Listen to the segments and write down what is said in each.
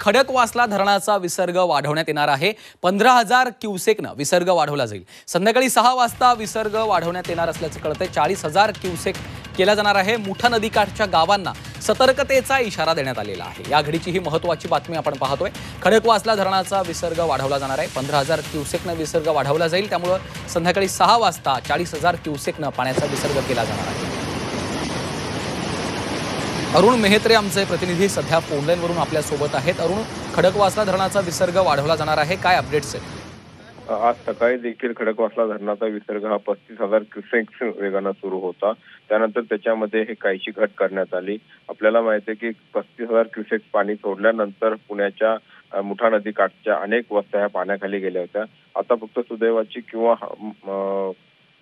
खडकवासला धरणाचा विसर्ग वाढवण्यात येणार आहे। 15,000 क्युसेकनं विसर्ग वाढवला जाईल। संध्याकाळी 6 वाजता विसर्ग वाढवण्यात येणार असल्याचं कळतंय। 40,000 क्युसेक केला जाणार आहे। मुठा नदीकाठच्या गावांना सतर्कतेचा इशारा देण्यात आलेला आहे। या घडीची ही महत्त्वाची बातमी आपण पाहतोय। खडकवासला धरणाचा विसर्ग वाढवला जाणार आहे। 15,000 क्युसेकनं विसर्ग वाढवला जाईल। त्यामुळे संध्याकाळी 6 वाजता 40,000 क्युसेकनं पाण्याचा विसर्ग केला जाणार आहे। अरुण मेहत्रे आमचे प्रतिनिधी सध्या फोनलाईनवरून आपल्या सोबत आहेत। अरुण, खडकवासला धरणाचा विसर्ग वाढवला जाणार आहे, काय अपडेट्स आहेत? आज सकाळी देखील खडकवासला धरणाचा विसर्ग हा 35,000 क्युसेक्स वेगाने सुरू होता। त्यानंतर त्याच्यामध्ये हे काहीशी घट करण्यात आली। आपल्याला माहिती आहे की 35,000 क्युसेक्स पाणी सोडल्यानंतर पुण्याच्या मुठा नदी काठच्या अनेक वस्त्या ह्या पाण्याखाली गेल्या होत्या। आता फक्त सुदैवाची किंवा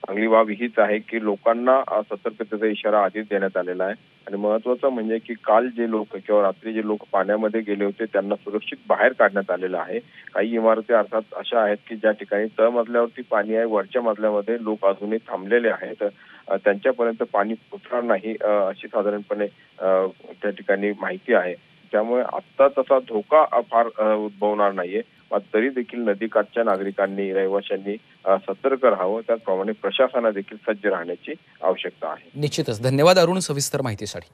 चांगली बाब हीच आहे की लोकांना सतर्कतेचा इशारा आधीच देण्यात आलेला आहे। आणि महत्त्वाचं म्हणजे की काल जे लोक किंवा रात्री जे लोक पाण्यामध्ये गेले होते त्यांना सुरक्षित बाहेर काढण्यात आलेलं आहे। काही इमारती अर्थात अशा आहेत की ज्या ठिकाणी तळमजल्यावरती पाणी आहे, वरच्या मजल्यामध्ये लोक अजूनही थांबलेले आहेत। त्यांच्यापर्यंत पाणी पोहोचणार नाही अशी साधारणपणे त्या ठिकाणी माहिती आहे। त्यामुळे आता तसा धोका फार उद्भवणार नाहीये। तरी देखील नदीकाठच्या नागरिकांनी, रहिवाशांनी सतर्क राहावं। त्याचप्रमाणे प्रशासनाने देखील सज्ज राहण्याची आवश्यकता आहे। निश्चितच धन्यवाद अरुण सविस्तर माहितीसाठी।